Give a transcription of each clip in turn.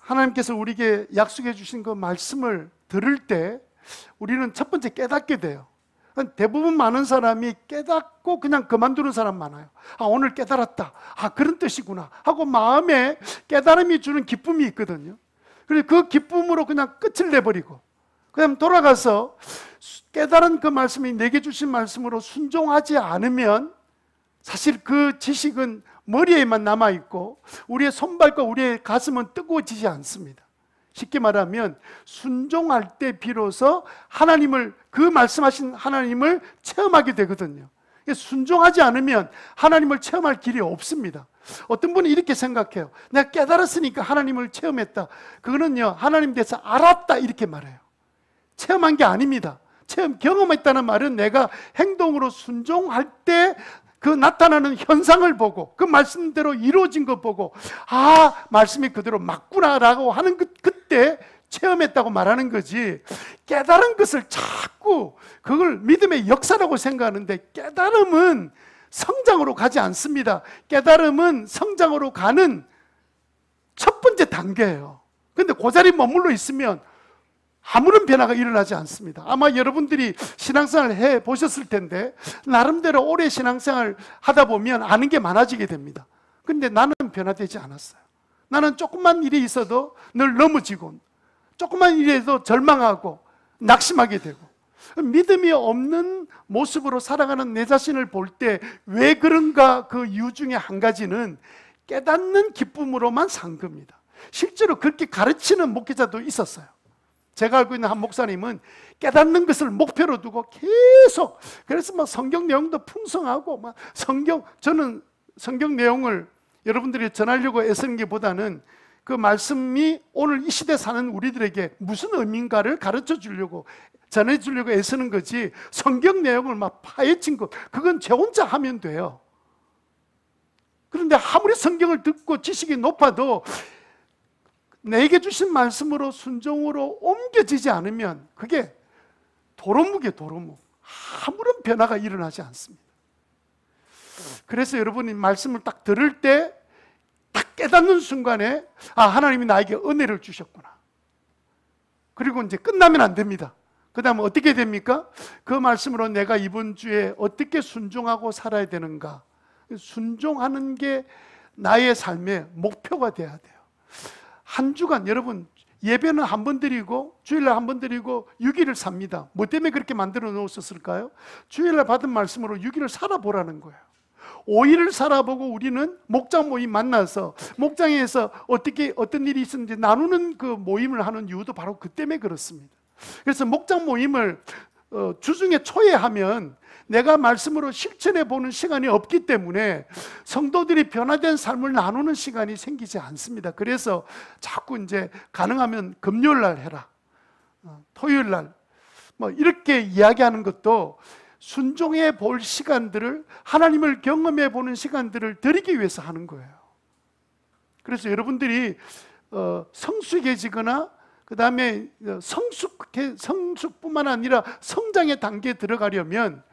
하나님께서 우리에게 약속해 주신 그 말씀을 들을 때 우리는 첫 번째 깨닫게 돼요. 대부분 많은 사람이 깨닫고 그냥 그만두는 사람 많아요. 아, 오늘 깨달았다. 아, 그런 뜻이구나 하고 마음에 깨달음이 주는 기쁨이 있거든요. 그래서 그 기쁨으로 그냥 끝을 내버리고 그다음 돌아가서 깨달은 그 말씀이 내게 주신 말씀으로 순종하지 않으면 사실 그 지식은 머리에만 남아있고 우리의 손발과 우리의 가슴은 뜨거워지지 않습니다. 쉽게 말하면 순종할 때 비로소 하나님을, 그 말씀하신 하나님을 체험하게 되거든요. 순종하지 않으면 하나님을 체험할 길이 없습니다. 어떤 분은 이렇게 생각해요. 내가 깨달았으니까 하나님을 체험했다. 그거는요, 하나님 대해서 알았다 이렇게 말해요. 체험한 게 아닙니다. 경험했다는 말은 내가 행동으로 순종할 때 그 나타나는 현상을 보고 그 말씀대로 이루어진 것 보고 아, 말씀이 그대로 맞구나라고 하는 그때 체험했다고 말하는 거지, 깨달은 것을 자꾸 그걸 믿음의 역사라고 생각하는데 깨달음은 성장으로 가지 않습니다. 깨달음은 성장으로 가는 첫 번째 단계예요. 그런데 그 자리에 머물러 있으면 아무런 변화가 일어나지 않습니다. 아마 여러분들이 신앙생활을 해보셨을 텐데 나름대로 오래 신앙생활 하다 보면 아는 게 많아지게 됩니다. 그런데 나는 변화되지 않았어요. 나는 조금만 일이 있어도 늘 넘어지고 조금만 일에도 절망하고 낙심하게 되고 믿음이 없는 모습으로 살아가는 내 자신을 볼 때 왜 그런가, 그 이유 중에 한 가지는 깨닫는 기쁨으로만 산 겁니다. 실제로 그렇게 가르치는 목회자도 있었어요. 제가 알고 있는 한 목사님은 깨닫는 것을 목표로 두고 계속, 그래서 막 성경 내용도 풍성하고 막 저는 성경 내용을 여러분들이 전하려고 애쓰는 게 보다는 그 말씀이 오늘 이 시대 사는 우리들에게 무슨 의미인가를 가르쳐 주려고, 전해 주려고 애쓰는 거지, 성경 내용을 막 파헤친 것, 그건 제 혼자 하면 돼요. 그런데 아무리 성경을 듣고 지식이 높아도 내게 주신 말씀으로 순종으로 옮겨지지 않으면 그게 도루묵이에요, 도루묵. 아무런 변화가 일어나지 않습니다. 그래서 여러분이 말씀을 딱 들을 때 딱 깨닫는 순간에 아, 하나님이 나에게 은혜를 주셨구나. 그리고 이제 끝나면 안 됩니다. 그 다음에 어떻게 됩니까? 그 말씀으로 내가 이번 주에 어떻게 순종하고 살아야 되는가. 순종하는 게 나의 삶의 목표가 돼야 돼요. 한 주간 여러분 예배는 한 번 드리고 주일날 한 번 드리고 6일을 삽니다. 뭐 때문에 그렇게 만들어 놓으셨을까요? 주일날 받은 말씀으로 6일을 살아보라는 거예요. 5일을 살아보고 우리는 목장 모임 만나서 목장에서 어떤 일이 있었는지 나누는 그 모임을 하는 이유도 바로 그 때문에 그렇습니다. 그래서 목장 모임을 주중에 초에 하면 내가 말씀으로 실천해 보는 시간이 없기 때문에 성도들이 변화된 삶을 나누는 시간이 생기지 않습니다. 그래서 자꾸 이제 가능하면 금요일 날 해라, 토요일 날 뭐 이렇게 이야기하는 것도 순종해 볼 시간들을, 하나님을 경험해 보는 시간들을 드리기 위해서 하는 거예요. 그래서 여러분들이 성숙해지거나 그 다음에 성숙뿐만 아니라 성장의 단계에 들어가려면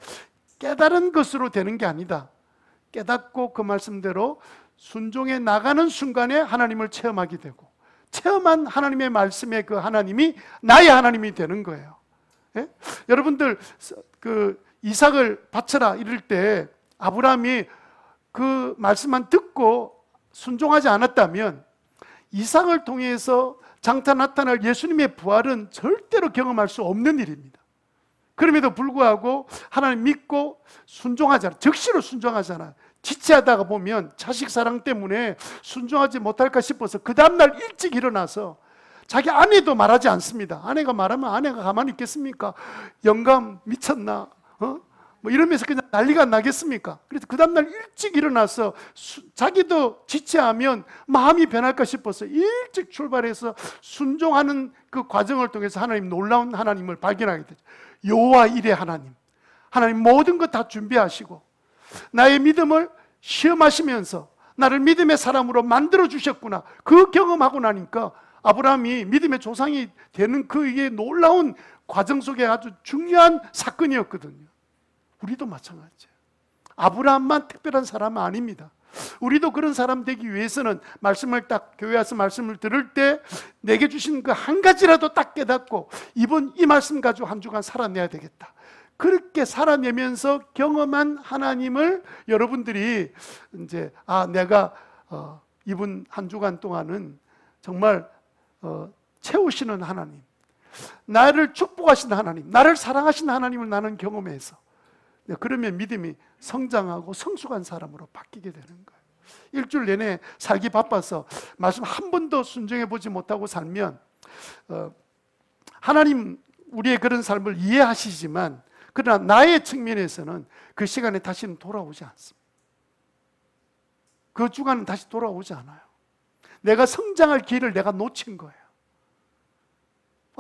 깨달은 것으로 되는 게 아니다. 깨닫고 그 말씀대로 순종해 나가는 순간에 하나님을 체험하게 되고, 체험한 하나님의 말씀에 그 하나님이 나의 하나님이 되는 거예요. 예? 여러분들 그 이삭을 바쳐라 이럴 때 아브라함이 그 말씀만 듣고 순종하지 않았다면 이삭을 통해서 장차 나타날 예수님의 부활은 절대로 경험할 수 없는 일입니다. 그럼에도 불구하고 하나님 믿고 순종하잖아. 즉시로 순종하잖아. 지체하다가 보면 자식 사랑 때문에 순종하지 못할까 싶어서 그 다음날 일찍 일어나서 자기 아내도 말하지 않습니다. 아내가 말하면 아내가 가만히 있겠습니까? 영감 미쳤나? 뭐 이러면서 그냥 난리가 나겠습니까? 그래서 그 다음날 일찍 일어나서 자기도 지체하면 마음이 변할까 싶어서 일찍 출발해서 순종하는 그 과정을 통해서 하나님, 놀라운 하나님을 발견하게 되죠. 여호와 일의 하나님, 하나님 모든 것 다 준비하시고 나의 믿음을 시험하시면서 나를 믿음의 사람으로 만들어 주셨구나. 그 경험하고 나니까 아브라함이 믿음의 조상이 되는 그의 놀라운 과정 속에 아주 중요한 사건이었거든요. 우리도 마찬가지예요. 아브라함만 특별한 사람은 아닙니다. 우리도 그런 사람 되기 위해서는 말씀을 딱 교회 와서 말씀을 들을 때 내게 주신 그 한 가지라도 딱 깨닫고 이번 이 말씀 가지고 한 주간 살아내야 되겠다. 그렇게 살아내면서 경험한 하나님을 여러분들이 이제 내가 이번 한 주간 동안은 정말 채우시는 하나님, 나를 축복하시는 하나님, 나를 사랑하시는 하나님을 나는 경험해서 그러면 믿음이 성장하고 성숙한 사람으로 바뀌게 되는 거예요. 일주일 내내 살기 바빠서 말씀 한 번도 순종해 보지 못하고 살면 하나님 우리의 그런 삶을 이해하시지만 그러나 나의 측면에서는 그 시간에 다시는 돌아오지 않습니다. 그 주간은 다시 돌아오지 않아요. 내가 성장할 기회를 내가 놓친 거예요.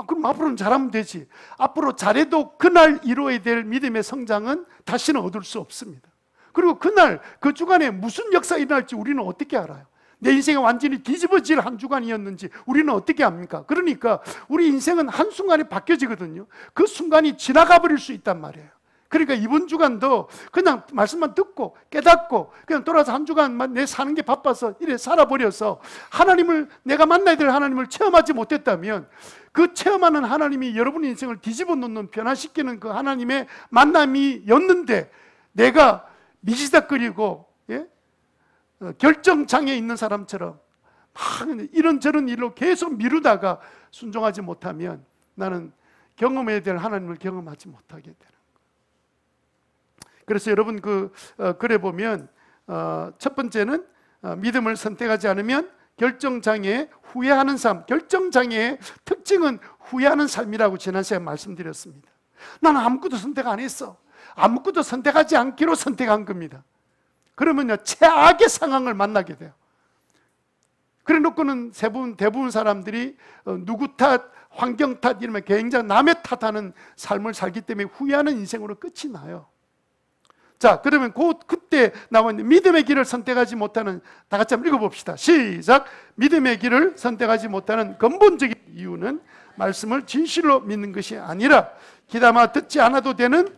그럼 앞으로는 잘하면 되지. 앞으로 잘해도 그날 이루어야 될 믿음의 성장은 다시는 얻을 수 없습니다. 그리고 그날 그 주간에 무슨 역사가 일어날지 우리는 어떻게 알아요? 내 인생이 완전히 뒤집어질 한 주간이었는지 우리는 어떻게 압니까? 그러니까 우리 인생은 한순간에 바뀌어지거든요. 그 순간이 지나가 버릴 수 있단 말이에요. 그러니까 이번 주간도 그냥 말씀만 듣고 깨닫고 그냥 돌아서 한 주간만 내 사는 게 바빠서 이래 살아버려서 하나님을, 내가 만나야 될 하나님을 체험하지 못했다면 그 체험하는 하나님이 여러분의 인생을 뒤집어 놓는, 변화시키는 그 하나님의 만남이었는데 내가 미지닥거리고 결정장애 있는 사람처럼 막 이런저런 일로 계속 미루다가 순종하지 못하면 나는 경험해야 될 하나님을 경험하지 못하게 되는 거예요. 그래서 여러분 글에 보면 첫 번째는 믿음을 선택하지 않으면 결정장애에 후회하는 삶, 결정장애의 특징은 후회하는 삶이라고 지난 시간에 말씀드렸습니다. 나는 아무것도 선택 안 했어. 아무것도 선택하지 않기로 선택한 겁니다. 그러면요 최악의 상황을 만나게 돼요. 그래 놓고는 대부분 사람들이 누구 탓, 환경 탓 이러면 굉장히 남의 탓하는 삶을 살기 때문에 후회하는 인생으로 끝이 나요. 자, 그러면 그때 나와 있는 믿음의 길을 선택하지 못하는, 다 같이 한번 읽어봅시다. 시작. 믿음의 길을 선택하지 못하는 근본적인 이유는 말씀을 진실로 믿는 것이 아니라 귀담아 듣지 않아도 되는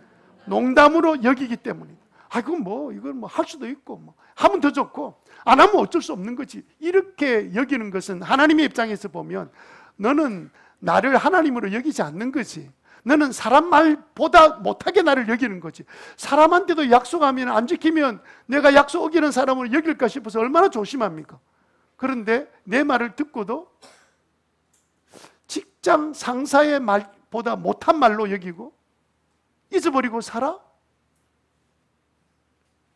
농담으로 여기기 때문이다. 이건 할 수도 있고, 하면 더 좋고, 안 하면 어쩔 수 없는 거지. 이렇게 여기는 것은 하나님의 입장에서 보면 너는 나를 하나님으로 여기지 않는 거지. 너는 사람 말보다 못하게 나를 여기는 거지. 사람한테도 약속하면 안 지키면 내가 약속 어기는 사람으로 여길까 싶어서 얼마나 조심합니까? 그런데 내 말을 듣고도 직장 상사의 말보다 못한 말로 여기고 잊어버리고 살아?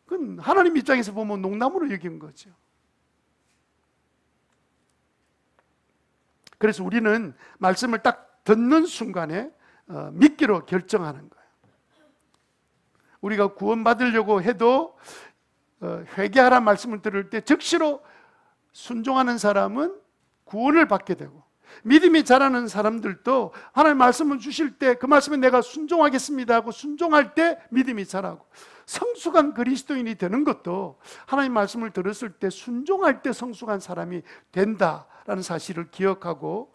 그건 하나님 입장에서 보면 농담으로 여긴 거죠. 그래서 우리는 말씀을 딱 듣는 순간에 믿기로 결정하는 거예요. 우리가 구원받으려고 해도 회개하라 말씀을 들을 때 즉시로 순종하는 사람은 구원을 받게 되고, 믿음이 자라는 사람들도 하나님 말씀을 주실 때 그 말씀에 내가 순종하겠습니다 하고 순종할 때 믿음이 자라고, 성숙한 그리스도인이 되는 것도 하나님 말씀을 들었을 때 순종할 때 성숙한 사람이 된다라는 사실을 기억하고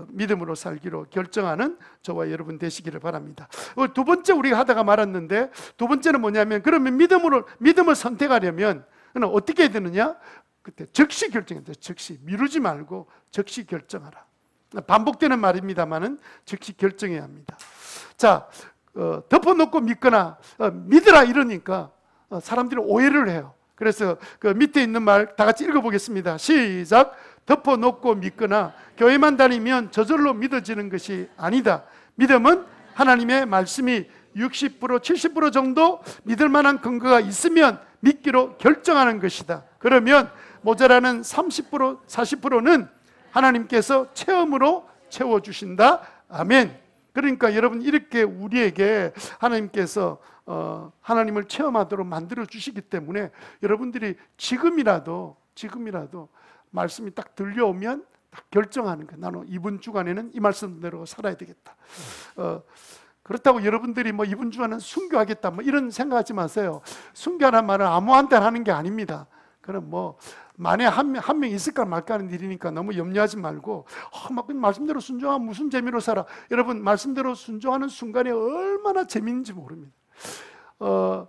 믿음으로 살기로 결정하는 저와 여러분 되시기를 바랍니다. 두 번째 우리가 하다가 말았는데, 두 번째는 뭐냐면, 그러면 믿음을 선택하려면 어떻게 해야 되느냐? 그때 즉시 결정해야 돼요. 즉시 미루지 말고 즉시 결정하라. 반복되는 말입니다만은 즉시 결정해야 합니다. 자, 덮어놓고 믿거나 믿으라 이러니까 사람들이 오해를 해요. 그래서 그 밑에 있는 말 다 같이 읽어보겠습니다. 시작. 덮어놓고 믿거나 교회만 다니면 저절로 믿어지는 것이 아니다. 믿음은 하나님의 말씀이 60% 70% 정도 믿을 만한 근거가 있으면 믿기로 결정하는 것이다. 그러면 모자라는 30% 40%는 하나님께서 체험으로 채워주신다. 아멘. 그러니까 여러분, 이렇게 우리에게 하나님께서 하나님을 체험하도록 만들어 주시기 때문에 여러분들이 지금이라도 말씀이 딱 들려오면 딱 결정하는 거예요. 나는 이번 주간에는 이 말씀대로 살아야 되겠다. 그렇다고 여러분들이 이번 주간은 순교하겠다 이런 생각하지 마세요. 순교하는 말은 아무한테나 하는 게 아닙니다. 그럼 만에 한 명 있을까 말까 하는 일이니까 너무 염려하지 말고 막 말씀대로 순종하면 무슨 재미로 살아. 여러분, 말씀대로 순종하는 순간에 얼마나 재미있는지 모릅니다.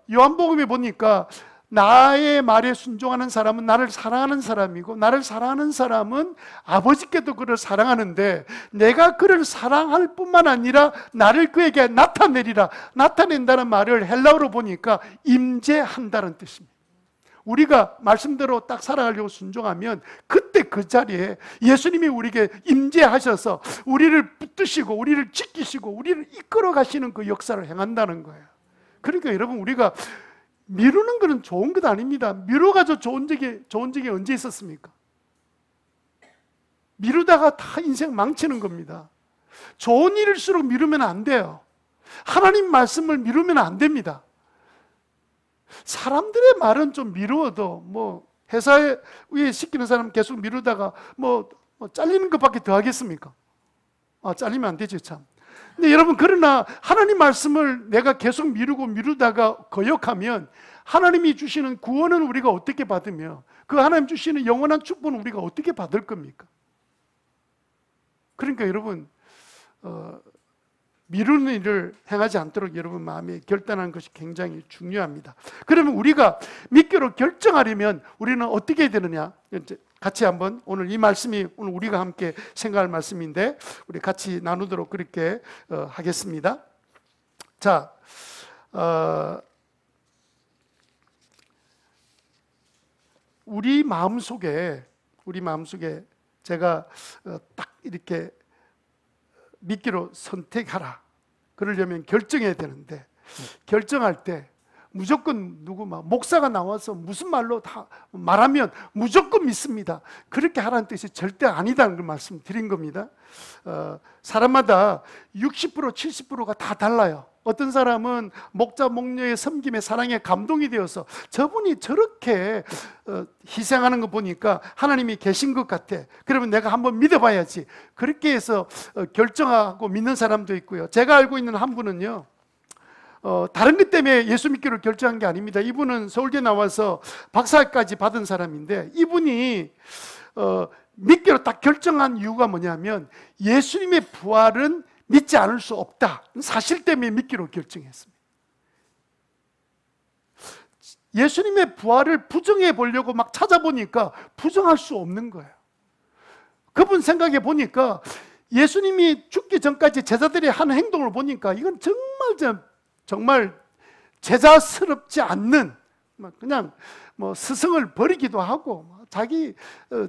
요한복음에 보니까 나의 말에 순종하는 사람은 나를 사랑하는 사람이고, 나를 사랑하는 사람은 아버지께도 그를 사랑하는데, 내가 그를 사랑할 뿐만 아니라 나를 그에게 나타내리라. 나타낸다는 말을 헬라어로 보니까 임재한다는 뜻입니다. 우리가 말씀대로 딱 살아가려고 순종하면 그때 그 자리에 예수님이 우리에게 임재하셔서 우리를 붙드시고 우리를 지키시고 우리를 이끌어 가시는 그 역사를 행한다는 거예요. 그러니까 여러분, 우리가 미루는 것은 좋은 것 아닙니다. 미뤄가지고 좋은 적이 언제 있었습니까? 미루다가 다 인생 망치는 겁니다. 좋은 일일수록 미루면 안 돼요. 하나님 말씀을 미루면 안 됩니다. 사람들의 말은 좀 미루어도 회사에 위에 시키는 사람 계속 미루다가 잘리는 것밖에 더 하겠습니까? 잘리면 안 되죠, 참. 근데 여러분, 그러나 하나님 말씀을 내가 계속 미루다가 거역하면 하나님이 주시는 구원은 우리가 어떻게 받으며 그 하나님 주시는 영원한 축복은 우리가 어떻게 받을 겁니까? 그러니까 여러분, 미루는 일을 행하지 않도록 여러분 마음에 결단하는 것이 굉장히 중요합니다. 그러면 우리가 믿기로 결정하려면 우리는 어떻게 해야 되느냐? 같이 한번, 오늘 이 말씀이 오늘 우리가 함께 생각할 말씀인데 우리 같이 나누도록 그렇게 하겠습니다. 자, 우리 마음속에 제가 딱 이렇게 믿기로 선택하라, 그러려면 결정해야 되는데, 결정할 때 무조건 목사가 나와서 무슨 말로 다 말하면 무조건 믿습니다, 그렇게 하라는 뜻이 절대 아니다는 걸 말씀드린 겁니다. 사람마다 60% 70%가 다 달라요. 어떤 사람은 목자 목녀의 섬김에 사랑에 감동이 되어서 저분이 저렇게 희생하는 거 보니까 하나님이 계신 것 같아, 그러면 내가 한번 믿어봐야지, 그렇게 해서 결정하고 믿는 사람도 있고요. 제가 알고 있는 한 분은요, 다른 것 때문에 예수 믿기로 결정한 게 아닙니다. 이분은 서울대 나와서 박사까지 받은 사람인데, 이분이 믿기로 딱 결정한 이유가 뭐냐면 예수님의 부활은 믿지 않을 수 없다, 사실 때문에 믿기로 결정했습니다. 예수님의 부활을 부정해 보려고 막 찾아보니까 부정할 수 없는 거예요. 그분 생각해 보니까 예수님이 죽기 전까지 제자들이 하는 행동을 보니까 이건 정말 제자스럽지 않는, 그냥 스승을 버리기도 하고 자기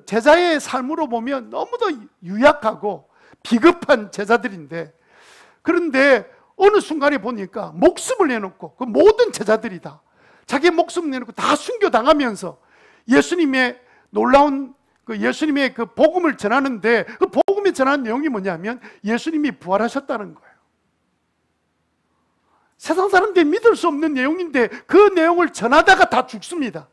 제자의 삶으로 보면 너무도 유약하고 비겁한 제자들인데, 그런데 어느 순간에 보니까 목숨을 내놓고, 그 모든 제자들이 다 자기 목숨 내놓고 다 순교당하면서 예수님의 놀라운 예수님의 그 복음을 전하는데, 그 복음이 전하는 내용이 뭐냐면 예수님이 부활하셨다는 거예요. 세상 사람들이 믿을 수 없는 내용인데 그 내용을 전하다가 다 죽습니다.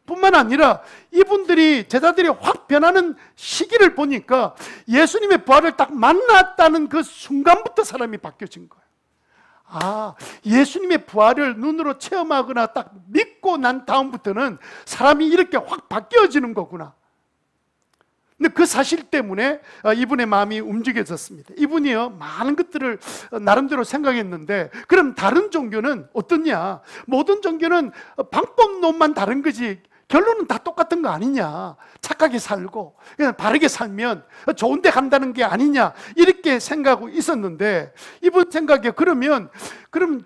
뿐만 아니라 이분들이, 제자들이 확 변하는 시기를 보니까 예수님의 부활을 딱 만났다는 그 순간부터 사람이 바뀌어진 거예요. 예수님의 부활을 눈으로 체험하거나 딱 믿고 난 다음부터는 사람이 이렇게 확 바뀌어지는 거구나. 근데 그 사실 때문에 이분의 마음이 움직여졌습니다. 이분이요, 많은 것들을 나름대로 생각했는데, 그럼 다른 종교는 어떻냐? 모든 종교는 방법론만 다른 거지 결론은 다 똑같은 거 아니냐, 착하게 살고 그냥 바르게 살면 좋은 데 간다는 게 아니냐, 이렇게 생각하고 있었는데, 이분 생각에 그럼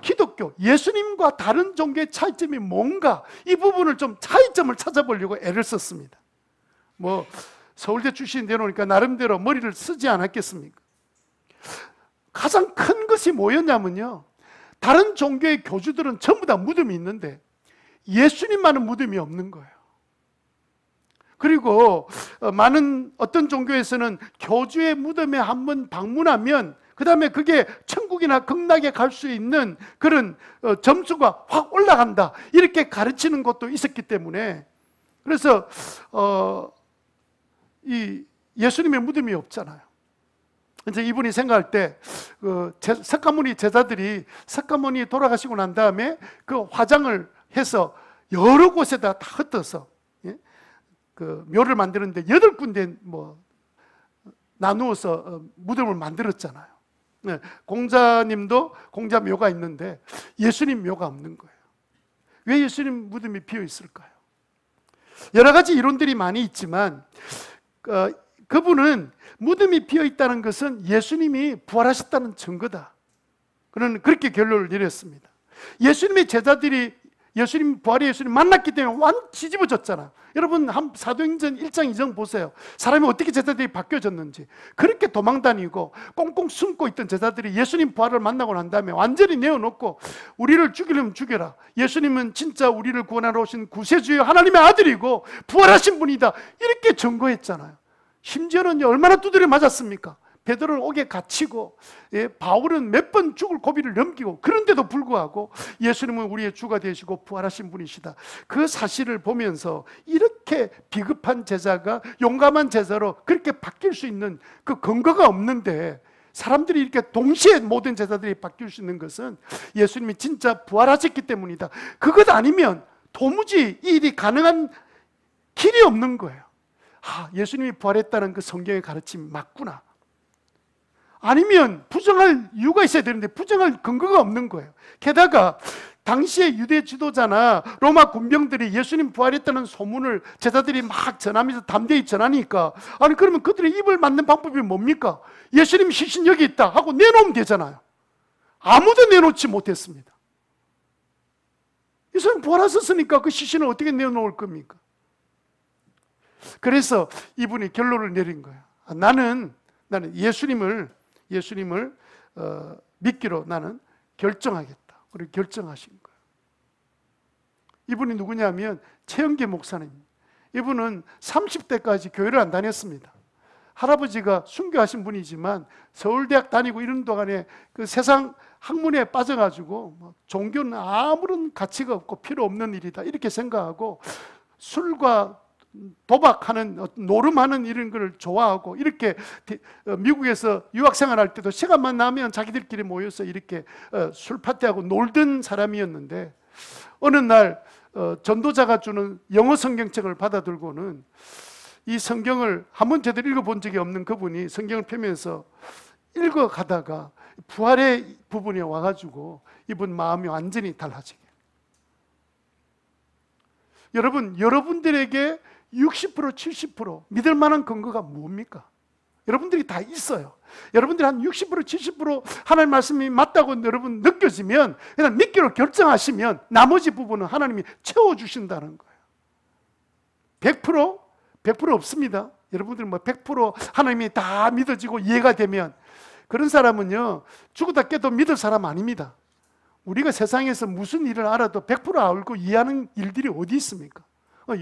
기독교, 예수님과 다른 종교의 차이점이 뭔가, 이 부분을 좀 차이점을 찾아보려고 애를 썼습니다. 서울대 출신 되놓으니까 나름대로 머리를 쓰지 않았겠습니까? 가장 큰 것이 뭐였냐면요, 다른 종교의 교주들은 전부 다 무덤이 있는데 예수님만은 무덤이 없는 거예요. 그리고 어떤 종교에서는 교주의 무덤에 한번 방문하면 그 다음에 그게 천국이나 극락에 갈 수 있는 그런 점수가 확 올라간다, 이렇게 가르치는 것도 있었기 때문에, 그래서 이 예수님의 무덤이 없잖아요. 이제 이분이 생각할 때 석가모니 제자들이 석가모니 돌아가시고 난 다음에 그 화장을 해서 여러 곳에다 다 흩어서 그 묘를 만드는데 8군데 나누어서 무덤을 만들었잖아요. 공자님도 공자 묘가 있는데 예수님 묘가 없는 거예요. 왜 예수님 무덤이 비어 있을까요? 여러 가지 이론들이 많이 있지만 그분은 무덤이 비어 있다는 것은 예수님이 부활하셨다는 증거다. 그는 그렇게 결론을 내렸습니다. 예수님의 제자들이 부활의 예수님 만났기 때문에 완전 뒤집어졌잖아. 여러분 사도행전 1장 2장 보세요. 사람이 어떻게 제자들이 바뀌어졌는지. 그렇게 도망다니고 꽁꽁 숨고 있던 제자들이 예수님 부활을 만나고 난 다음에 완전히 내어놓고 우리를 죽이려면 죽여라. 예수님은 진짜 우리를 구원하러 오신 구세주의 하나님의 아들이고 부활하신 분이다. 이렇게 증거했잖아요. 심지어는 얼마나 두드려 맞았습니까? 베드로를 옥에 갇히고 바울은 몇 번 죽을 고비를 넘기고, 그런데도 불구하고 예수님은 우리의 주가 되시고 부활하신 분이시다. 그 사실을 보면서 이렇게 비급한 제자가 용감한 제자로 그렇게 바뀔 수 있는 그 근거가 없는데, 사람들이 이렇게 동시에 모든 제자들이 바뀔 수 있는 것은 예수님이 진짜 부활하셨기 때문이다. 그것 아니면 도무지 이 일이 가능한 길이 없는 거예요. 예수님이 부활했다는 그 성경의 가르침이 맞구나. 아니면 부정할 이유가 있어야 되는데 부정할 근거가 없는 거예요. 게다가 당시의 유대 지도자나 로마 군병들이 예수님 부활했다는 소문을 제자들이 막 전하면서 담대히 전하니까, 아니 그러면 그들의 입을 맞는 방법이 뭡니까? 예수님 시신 여기 있다 하고 내놓으면 되잖아요. 아무도 내놓지 못했습니다. 예수님 부활하셨으니까 그 시신을 어떻게 내놓을 겁니까? 그래서 이분이 결론을 내린 거예요. 나는 예수님을 믿기로 나는 결정하겠다. 그리고 결정하신 거예요. 이분이 누구냐면 최영계 목사님. 이분은 30대까지 교회를 안 다녔습니다. 할아버지가 순교하신 분이지만 서울대학 다니고 이런 동안에 그 세상 학문에 빠져가지고 종교는 아무런 가치가 없고 필요 없는 일이다 이렇게 생각하고, 술과 도박하는, 노름하는 이런 걸 좋아하고, 이렇게 미국에서 유학생활할 때도 시간만 나면 자기들끼리 모여서 이렇게 술 파티하고 놀던 사람이었는데, 어느 날 전도자가 주는 영어 성경책을 받아 들고는 이 성경을 한 번 제대로 읽어본 적이 없는 그분이 성경을 펴면서 읽어가다가 부활의 부분에 와가지고 이분 마음이 완전히 달라지게. 여러분들에게 60% 70% 믿을 만한 근거가 뭡니까? 여러분들이 다 있어요. 여러분들이 한 60% 70% 하나님 말씀이 맞다고 여러분 느껴지면 그냥 믿기로 결정하시면 나머지 부분은 하나님이 채워주신다는 거예요. 100% 없습니다. 여러분들 100% 하나님이 다 믿어지고 이해가 되면, 그런 사람은요 죽었다 깨도 믿을 사람 아닙니다. 우리가 세상에서 무슨 일을 알아도 100% 알고 이해하는 일들이 어디 있습니까?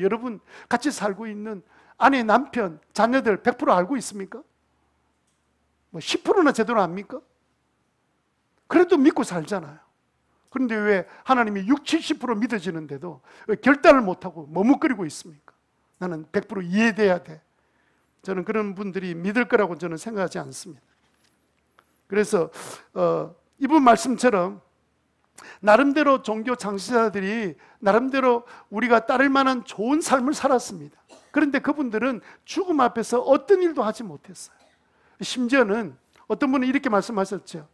여러분 같이 살고 있는 아내, 남편, 자녀들 100% 알고 있습니까? 10%나 제대로 압니까? 그래도 믿고 살잖아요. 그런데 왜 하나님이 60, 70% 믿어지는데도 왜 결단을 못하고 머뭇거리고 있습니까? 나는 100% 이해돼야 돼. 저는 그런 분들이 믿을 거라고 저는 생각하지 않습니다. 그래서 이분 말씀처럼 나름대로 종교 창시자들이 나름대로 우리가 따를 만한 좋은 삶을 살았습니다. 그런데 그분들은 죽음 앞에서 어떤 일도 하지 못했어요. 심지어는 어떤 분은 이렇게 말씀하셨죠.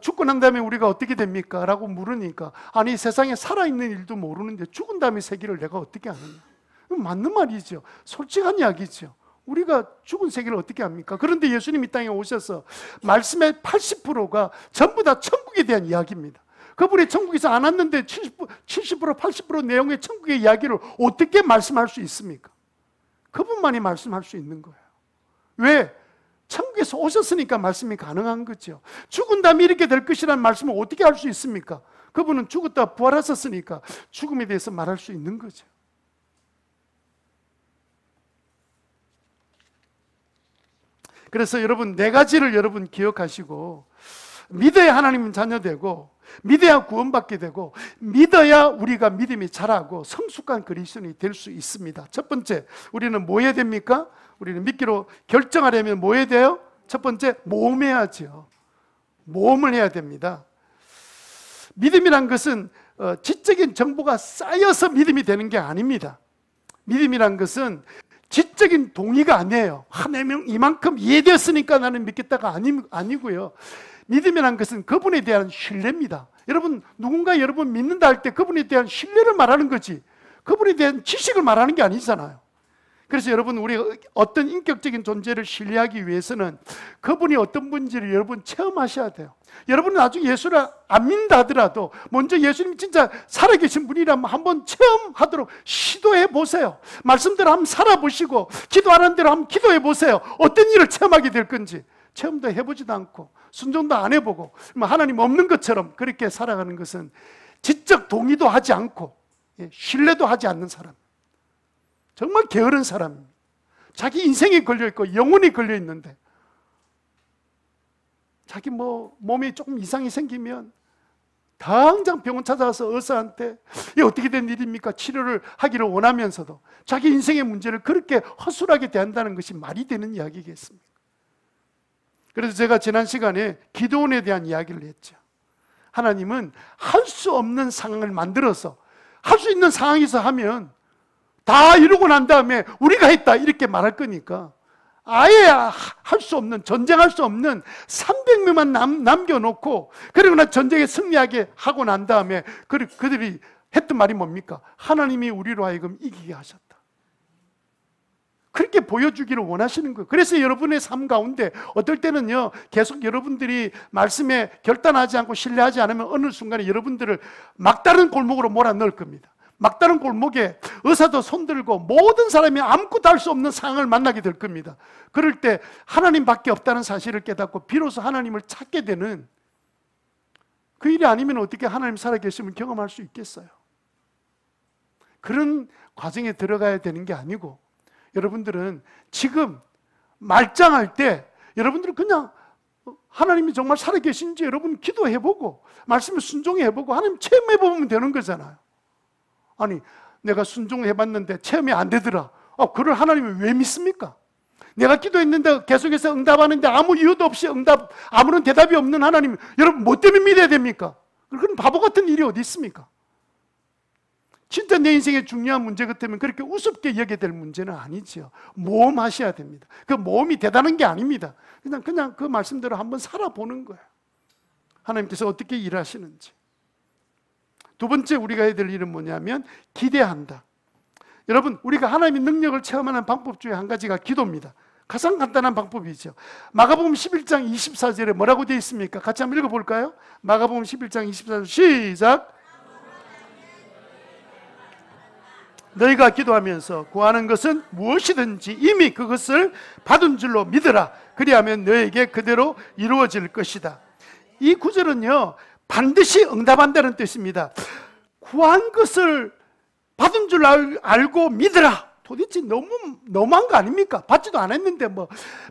죽고 난 다음에 우리가 어떻게 됩니까? 라고 물으니까, 아니 세상에 살아있는 일도 모르는데 죽은 다음에 세계를 내가 어떻게 아느냐. 맞는 말이죠. 솔직한 이야기죠. 우리가 죽은 세계를 어떻게 합니까? 그런데 예수님이 이 땅에 오셔서 말씀의 80%가 전부 다 천국에 대한 이야기입니다. 그분이 천국에서 안 왔는데 70%, 80% 내용의 천국의 이야기를 어떻게 말씀할 수 있습니까? 그분만이 말씀할 수 있는 거예요. 왜? 천국에서 오셨으니까 말씀이 가능한 거죠. 죽은 다음에 이렇게 될 것이라는 말씀을 어떻게 할 수 있습니까? 그분은 죽었다 부활하셨으니까 죽음에 대해서 말할 수 있는 거죠. 그래서 여러분 네 가지를 여러분 기억하시고, 믿어야 하나님 자녀되고, 믿어야 구원받게 되고, 믿어야 우리가 믿음이 자라고 성숙한 그리스도인이 될 수 있습니다. 첫 번째, 우리는 뭐 해야 됩니까? 우리는 믿기로 결정하려면 뭐 해야 돼요? 첫 번째, 모험해야죠. 모험을 해야 됩니다. 믿음이란 것은 지적인 정보가 쌓여서 믿음이 되는 게 아닙니다. 믿음이란 것은 지적인 동의가 아니에요. 하나님 이만큼 이해됐으니까 나는 믿겠다가 아니고요. 믿음이라는 것은 그분에 대한 신뢰입니다. 여러분, 누군가 여러분 믿는다 할 때 그분에 대한 신뢰를 말하는 거지, 그분에 대한 지식을 말하는 게 아니잖아요. 그래서 여러분, 우리가 어떤 인격적인 존재를 신뢰하기 위해서는 그분이 어떤 분인지를 여러분 체험하셔야 돼요. 여러분은 나중에 예수를 안 믿는다 하더라도 먼저 예수님이 진짜 살아계신 분이라면 한번 체험하도록 시도해 보세요. 말씀대로 한번 살아보시고 기도하는 대로 한번 기도해 보세요. 어떤 일을 체험하게 될 건지. 체험도 해보지도 않고 순종도 안 해보고 하나님 없는 것처럼 그렇게 살아가는 것은 지적 동의도 하지 않고 신뢰도 하지 않는 사람, 정말 게으른 사람입니다. 자기 인생이 걸려있고 영혼이 걸려있는데 자기 몸에 조금 이상이 생기면 당장 병원 찾아가서 의사한테 이게 어떻게 된 일입니까? 치료를 하기를 원하면서도 자기 인생의 문제를 그렇게 허술하게 대한다는 것이 말이 되는 이야기겠습니까? 그래서 제가 지난 시간에 기도원에 대한 이야기를 했죠. 하나님은 할 수 없는 상황을 만들어서 할 수 있는 상황에서 하면 다 이루고 난 다음에 우리가 했다 이렇게 말할 거니까 아예 할 수 없는, 전쟁할 수 없는 300명만 남겨놓고 그리고 나 전쟁에 승리하게 하고 난 다음에 그들이 했던 말이 뭡니까? 하나님이 우리로 하여금 이기게 하셨다. 그렇게 보여주기를 원하시는 거예요. 그래서 여러분의 삶 가운데 어떨 때는요, 계속 여러분들이 말씀에 결단하지 않고 신뢰하지 않으면 어느 순간에 여러분들을 막다른 골목으로 몰아넣을 겁니다. 막다른 골목에 의사도 손들고 모든 사람이 아무것도 할 수 없는 상황을 만나게 될 겁니다. 그럴 때 하나님밖에 없다는 사실을 깨닫고 비로소 하나님을 찾게 되는, 그 일이 아니면 어떻게 하나님 살아계심을 경험할 수 있겠어요? 그런 과정에 들어가야 되는 게 아니고, 여러분들은 지금 말짱할 때 여러분들은 그냥 하나님이 정말 살아계신지 여러분 기도해보고 말씀을 순종해보고 하나님 체험해보면 되는 거잖아요. 아니, 내가 순종해봤는데 체험이 안 되더라. 그걸 하나님이 왜 믿습니까? 내가 기도했는데 계속해서 응답하는데 아무 이유도 없이 아무런 대답이 없는 하나님, 여러분 뭐 때문에 믿어야 됩니까? 그런 바보 같은 일이 어디 있습니까? 진짜 내 인생의 중요한 문제 같으면 그렇게 우습게 여겨야 될 문제는 아니죠. 모험하셔야 됩니다. 그 모험이 대단한 게 아닙니다. 그냥 그 말씀대로 한번 살아보는 거예요. 하나님께서 어떻게 일하시는지. 두 번째 우리가 해야 될 일은 뭐냐면 기대한다. 여러분, 우리가 하나님의 능력을 체험하는 방법 중에 한 가지가 기도입니다. 가장 간단한 방법이죠. 마가복음 11장 24절에 뭐라고 되어 있습니까? 같이 한번 읽어볼까요? 마가복음 11장 24절 시작. 너희가 기도하면서 구하는 것은 무엇이든지 이미 그것을 받은 줄로 믿으라. 그리하면 너에게 그대로 이루어질 것이다. 이 구절은요, 반드시 응답한다는 뜻입니다. 구한 것을 받은 줄 알고 믿으라. 도대체 너무한 거 아닙니까? 받지도 않았는데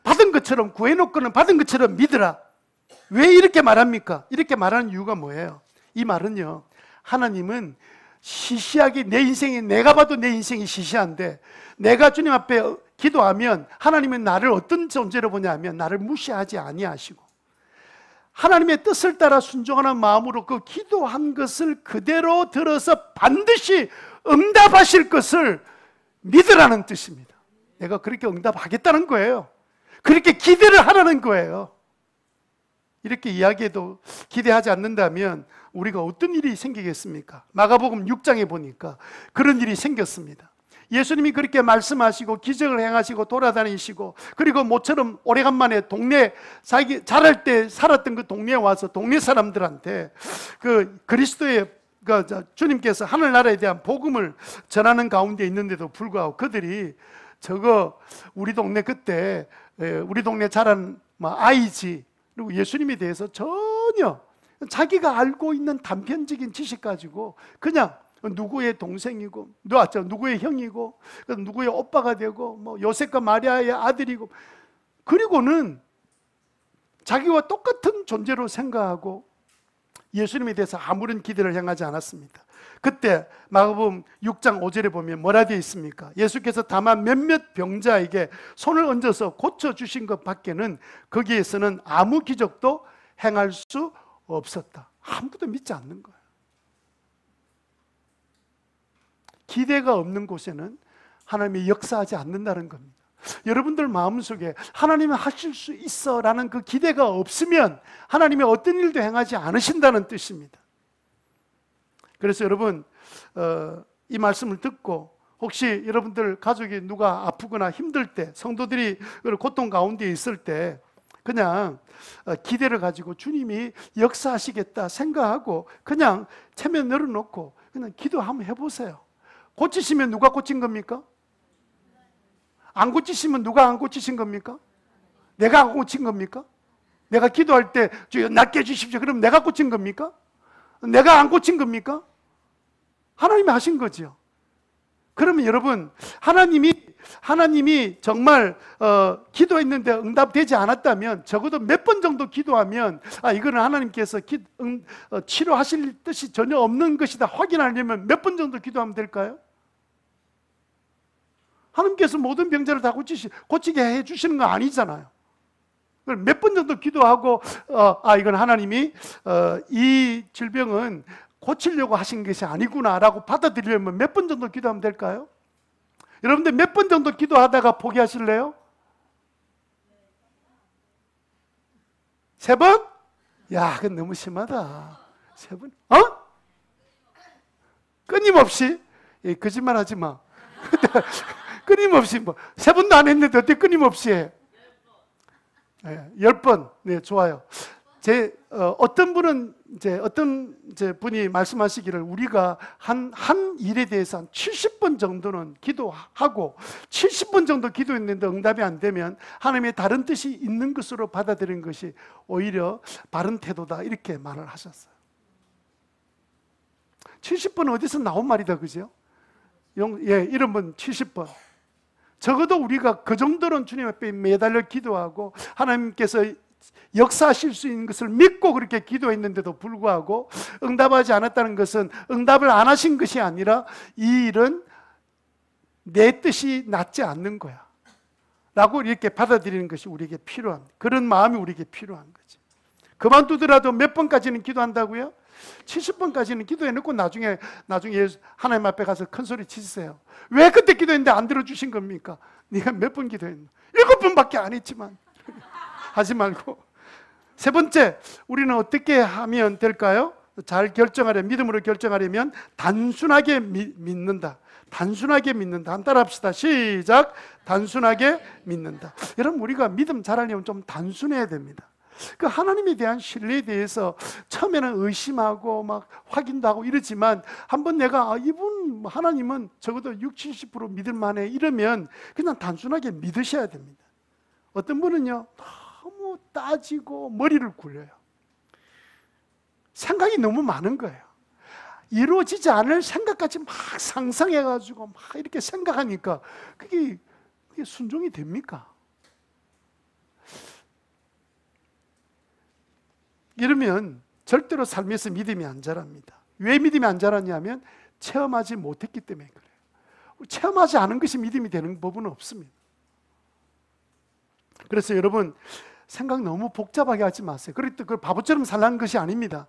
받은 것처럼 구해놓고는 받은 것처럼 믿으라. 왜 이렇게 말합니까? 이렇게 말하는 이유가 뭐예요? 이 말은요, 하나님은 시시하게 내 인생이, 내가 봐도 내 인생이 시시한데 내가 주님 앞에 기도하면 하나님은 나를 어떤 존재로 보냐면 나를 무시하지 아니하시고 하나님의 뜻을 따라 순종하는 마음으로 그 기도한 것을 그대로 들어서 반드시 응답하실 것을 믿으라는 뜻입니다. 내가 그렇게 응답하겠다는 거예요. 그렇게 기대를 하라는 거예요. 이렇게 이야기해도 기대하지 않는다면 우리가 어떤 일이 생기겠습니까? 마가복음 6장에 보니까 그런 일이 생겼습니다. 예수님이 그렇게 말씀하시고 기적을 행하시고 돌아다니시고 그리고 모처럼 오래간만에 동네 자기 자랄 때 살았던 그 동네에 와서 동네 사람들한테 그 그리스도의 주님께서 하늘나라에 대한 복음을 전하는 가운데 있는데도 불구하고 그들이 저거 우리 동네 그때 우리 동네 자란 아이지, 그리고 예수님에 대해서 전혀 자기가 알고 있는 단편적인 지식 가지고 그냥 누구의 동생이고 누구의 형이고 누구의 오빠가 되고 요셉과 마리아의 아들이고, 그리고는 자기와 똑같은 존재로 생각하고 예수님에 대해서 아무런 기대를 향하지 않았습니다. 그때 마가복음 6장 5절에 보면 뭐라 되어 있습니까? 예수께서 다만 몇몇 병자에게 손을 얹어서 고쳐주신 것 밖에는 거기에서는 아무 기적도 행할 수 없었다. 아무것도 믿지 않는 거예요. 기대가 없는 곳에는 하나님이 역사하지 않는다는 겁니다. 여러분들 마음속에 하나님은 하실 수 있어 라는 그 기대가 없으면 하나님이 어떤 일도 행하지 않으신다는 뜻입니다. 그래서 여러분 이 말씀을 듣고 혹시 여러분들 가족이 누가 아프거나 힘들 때, 성도들이 고통 가운데 있을 때 그냥 기대를 가지고 주님이 역사하시겠다 생각하고 그냥 체면 열어놓고 그냥 기도 한번 해보세요. 고치시면 누가 고친 겁니까? 안 고치시면 누가 안 고치신 겁니까? 내가 안 고친 겁니까? 내가 기도할 때 주여 낫게 해주십시오. 그럼 내가 고친 겁니까? 내가 안 고친 겁니까? 하나님이 하신 거죠. 그러면 여러분, 하나님이 정말 기도했는데 응답되지 않았다면 적어도 몇 번 정도 기도하면 이거는 하나님께서 치료하실 뜻이 전혀 없는 것이다 확인하려면 몇 번 정도 기도하면 될까요? 하나님께서 모든 병자를 다 고치게 해주시는 거 아니잖아요. 몇 번 정도 기도하고 이건 하나님이 이 질병은 고치려고 하신 것이 아니구나 라고 받아들이려면 몇 번 정도 기도하면 될까요? 여러분들 몇 번 정도 기도하다가 포기하실래요? 3번? 야, 그건 너무 심하다. 3번? 끊임없이? 거짓말 하지 마. 끊임없이 3번도 안 했는데 어떻게 끊임없이 해? 10번. 네, 좋아요. 어떤 분은 어떤 분이 말씀하시기를 우리가 한 일에 대해서 한 70번 정도는 기도하고 70번 정도 기도했는데 응답이 안 되면 하나님의 다른 뜻이 있는 것으로 받아들인 것이 오히려 바른 태도다 이렇게 말을 하셨어요. 70번 어디서 나온 말이다, 그죠? 이런 분 70번. 적어도 우리가 그 정도는 주님 앞에 매달려 기도하고 하나님께서 역사하실 수 있는 것을 믿고 그렇게 기도했는데도 불구하고 응답하지 않았다는 것은 응답을 안 하신 것이 아니라 이 일은 내 뜻이 낫지 않는 거야 라고 이렇게 받아들이는 것이 우리에게 필요한, 그런 마음이 우리에게 필요한 거지. 그만두더라도 몇 번까지는 기도한다고요? 70번까지는 기도해놓고 나중에 하나님 앞에 가서 큰 소리 치세요. 왜 그때 기도했는데 안 들어주신 겁니까? 네가 몇 번 기도했나? 7번밖에 안 했지만 하지 말고. 3번째, 우리는 어떻게 하면 될까요? 잘 믿음으로 결정하려면 단순하게 믿는다. 단순하게 믿는다. 한번 따라 합시다. 시작. 단순하게 믿는다. 여러분, 우리가 믿음 잘하려면 좀 단순해야 됩니다. 그 하나님에 대한 신뢰에 대해서 처음에는 의심하고 막 확인도 하고 이러지만 한번 내가 이분 하나님은 적어도 60, 70% 믿을 만해 이러면 그냥 단순하게 믿으셔야 됩니다. 어떤 분은요 너무 따지고 머리를 굴려요. 생각이 너무 많은 거예요. 이루어지지 않을 생각까지 막 상상해가지고 막 이렇게 생각하니까 그게 순종이 됩니까? 이러면 절대로 삶에서 믿음이 안 자랍니다. 왜 믿음이 안 자랐냐면 체험하지 못했기 때문에 그래요. 체험하지 않은 것이 믿음이 되는 법은 없습니다. 그래서 여러분 생각 너무 복잡하게 하지 마세요. 그걸 바보처럼 살라는 것이 아닙니다.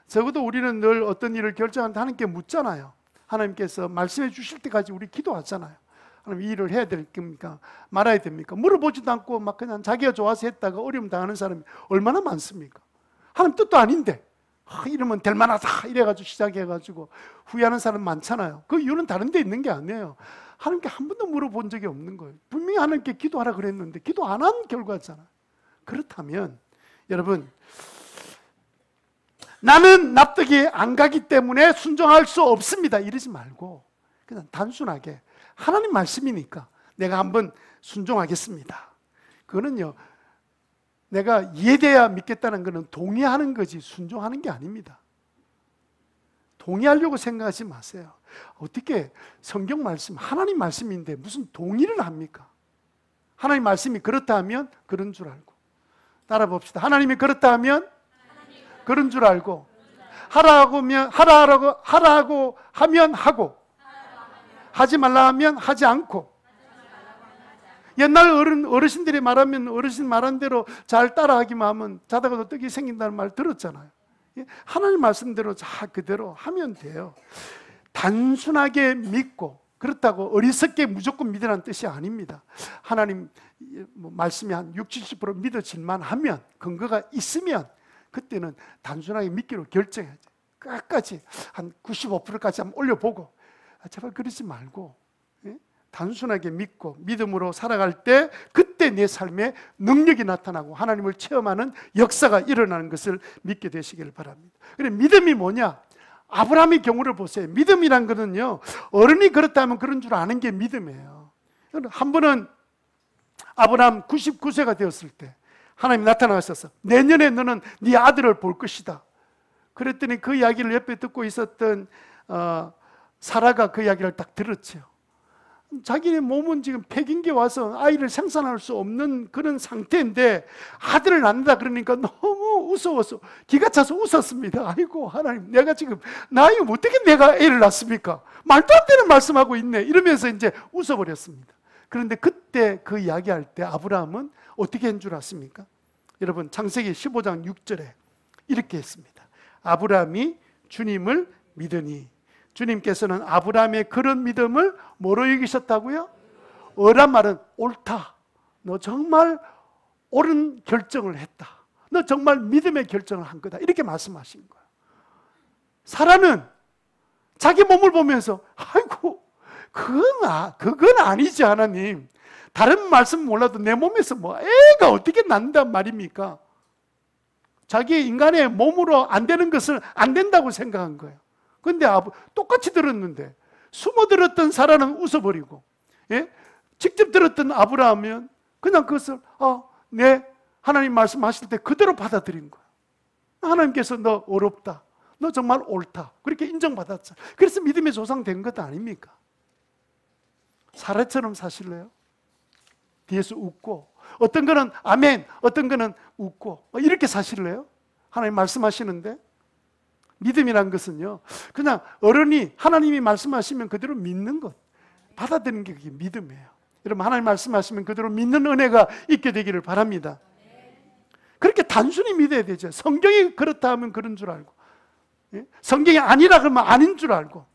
적어도 우리는 늘 어떤 일을 결정할 때 하나님께 묻잖아요. 하나님께서 말씀해 주실 때까지 우리 기도하잖아요. 하나님 이 일을 해야 될 겁니까? 말아야 됩니까? 물어보지도 않고 막 그냥 자기가 좋아서 했다가 어려움 당하는 사람이 얼마나 많습니까? 하나님 뜻도 아닌데 이러면 될 만하다 이래가지고 시작해가지고 후회하는 사람 많잖아요. 그 이유는 다른 데 있는 게 아니에요. 하나님께 한 번도 물어본 적이 없는 거예요. 분명히 하나님께 기도하라 그랬는데 기도 안 한 결과잖아요. 그렇다면 여러분, 나는 납득이 안 가기 때문에 순종할 수 없습니다 이러지 말고 그냥 단순하게 하나님 말씀이니까 내가 한번 순종하겠습니다. 그거는요, 내가 이해돼야 믿겠다는 것은 동의하는 거지 순종하는 게 아닙니다. 동의하려고 생각하지 마세요. 어떻게 성경 말씀, 하나님 말씀인데 무슨 동의를 합니까? 하나님 말씀이 그렇다 하면 그런 줄 알고. 따라 봅시다. 하나님이 그렇다 하면 그런 줄 알고, 하라고 하면 하고, 하지 말라 하면 하지 않고. 옛날 어르신들이 말하면 어르신 말한 대로 잘 따라하기만 하면 자다가도 떡이 생긴다는 말 들었잖아요. 하나님 말씀대로 그대로 하면 돼요. 단순하게 믿고 그렇다고 어리석게 무조건 믿으라는 뜻이 아닙니다. 하나님 말씀이 한 60, 70% 믿어질만 하면, 근거가 있으면 그때는 단순하게 믿기로 결정해야죠. 끝까지 한 95%까지 한번 올려보고, 제발 그러지 말고 단순하게 믿고 믿음으로 살아갈 때 그때 내 삶에 능력이 나타나고 하나님을 체험하는 역사가 일어나는 것을 믿게 되시길 바랍니다. 그래, 믿음이 뭐냐? 아브라함의 경우를 보세요. 믿음이란 거는요, 어른이 그렇다면 그런 줄 아는 게 믿음이에요. 한 번은 아브라함 99세가 되었을 때 하나님이 나타나셔서 내년에 너는 네 아들을 볼 것이다. 그랬더니 그 이야기를 옆에 듣고 있었던 사라가 그 이야기를 딱 들었죠. 자기네 몸은 지금 폐긴기 와서 아이를 생산할 수 없는 그런 상태인데 아들을 낳는다 그러니까 너무 무서워서 기가 차서 웃었습니다. 아이고 하나님, 내가 지금 나이 어떻게 내가 애를 낳습니까? 말도 안 되는 말씀하고 있네, 이러면서 이제 웃어버렸습니다. 그런데 그때 그 이야기할 때 아브라함은 어떻게 한 줄 아십니까? 여러분, 창세기 15장 6절에 이렇게 했습니다. 아브라함이 주님을 믿으니. 주님께서는 아브라함의 그런 믿음을 뭐로 여기셨다고요? 어란 말은 옳다. 너 정말 옳은 결정을 했다. 너 정말 믿음의 결정을 한 거다. 이렇게 말씀하신 거예요. 사라는 자기 몸을 보면서 아이고 그건 아니지 하나님. 다른 말씀 몰라도 내 몸에서 뭐 애가 어떻게 난단 말입니까? 자기 인간의 몸으로 안 되는 것을 안 된다고 생각한 거예요. 근데 똑같이 들었는데 숨어 들었던 사라는 웃어버리고, 예? 직접 들었던 아브라함은 그냥 그것을 하나님 말씀하실 때 그대로 받아들인 거예요. 하나님께서 너 어렵다, 너 정말 옳다, 그렇게 인정받았죠. 그래서 믿음의 조상 된 것 아닙니까? 사라처럼 사실래요? 뒤에서 웃고, 어떤 거는 아멘, 어떤 거는 웃고, 이렇게 사실래요? 하나님 말씀하시는데. 믿음이란 것은요, 그냥 어른이 하나님이 말씀하시면 그대로 믿는 것, 받아들이는 게 그게 믿음이에요. 여러분, 하나님 말씀하시면 그대로 믿는 은혜가 있게 되기를 바랍니다. 그렇게 단순히 믿어야 되죠. 성경이 그렇다 하면 그런 줄 알고, 성경이 아니라 그러면 아닌 줄 알고,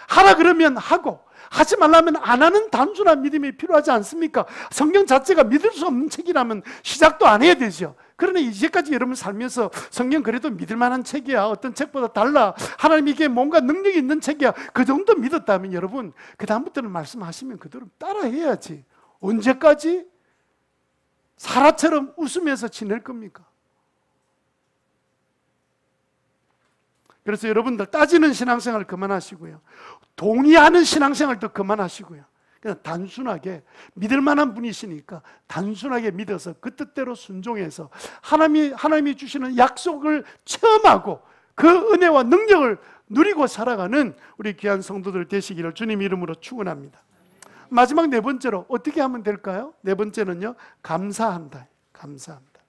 하라 그러면 하고, 하지 말라면 안 하는 단순한 믿음이 필요하지 않습니까? 성경 자체가 믿을 수 없는 책이라면 시작도 안 해야 되죠. 그러나 이제까지 여러분 살면서 성경 그래도 믿을 만한 책이야, 어떤 책보다 달라, 하나님 이게 뭔가 능력이 있는 책이야, 그 정도 믿었다면 여러분 그 다음부터는 말씀하시면 그대로 따라해야지. 언제까지 사라처럼 웃으면서 지낼 겁니까? 그래서 여러분들 따지는 신앙생활 그만하시고요, 동의하는 신앙생활도 그만하시고요, 그냥 단순하게 믿을 만한 분이시니까 단순하게 믿어서 그 뜻대로 순종해서 하나님이 주시는 약속을 체험하고 그 은혜와 능력을 누리고 살아가는 우리 귀한 성도들 되시기를 주님 이름으로 축원합니다. 마지막 네 번째로 어떻게 하면 될까요? 네 번째는요, 감사한다. 감사한다.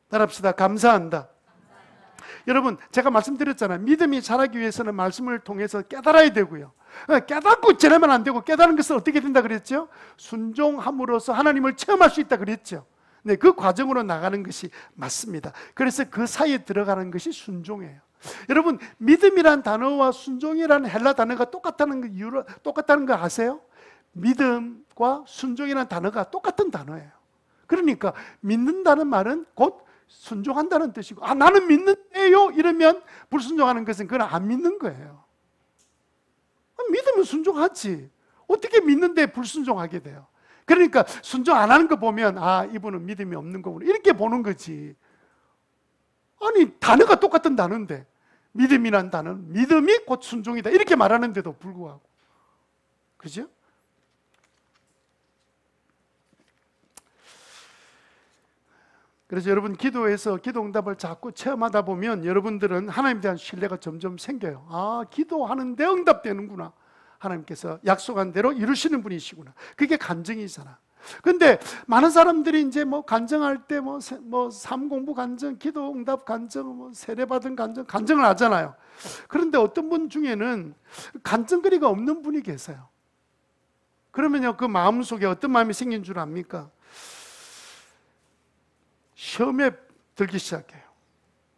따라합시다. 감사한다. 여러분, 제가 말씀드렸잖아요. 믿음이 자라기 위해서는 말씀을 통해서 깨달아야 되고요, 깨닫고 지내면 안 되고, 깨달은 것은 어떻게 된다 그랬죠? 순종함으로써 하나님을 체험할 수 있다 그랬죠. 네, 그 과정으로 나가는 것이 맞습니다. 그래서 그 사이에 들어가는 것이 순종이에요. 여러분, 믿음이란 단어와 순종이라는 헬라 단어가 똑같다는 거 아세요? 믿음과 순종이라는 단어가 똑같은 단어예요. 그러니까 믿는다는 말은 곧 순종한다는 뜻이고, 나는 믿는데요 이러면 불순종하는 것은 그건 안 믿는 거예요. 믿으면 순종하지, 어떻게 믿는데 불순종하게 돼요? 그러니까 순종 안 하는 거 보면 이분은 믿음이 없는 거구나, 이렇게 보는 거지. 아니, 단어가 똑같은 단어인데, 믿음이란 단어는 믿음이 곧 순종이다 이렇게 말하는데도 불구하고, 그죠? 그래서 여러분, 기도에서 기도 응답을 자꾸 체험하다 보면 여러분들은 하나님에 대한 신뢰가 점점 생겨요. 기도하는데 응답되는구나, 하나님께서 약속한 대로 이루시는 분이시구나, 그게 간증이잖아. 근데 많은 사람들이 이제 간증할 때 삶 공부 간증, 기도 응답 간증, 세례 받은 간증을 하잖아요. 그런데 어떤 분 중에는 간증거리가 없는 분이 계세요. 그러면요, 그 마음속에 어떤 마음이 생긴 줄 압니까? 시험에 들기 시작해요.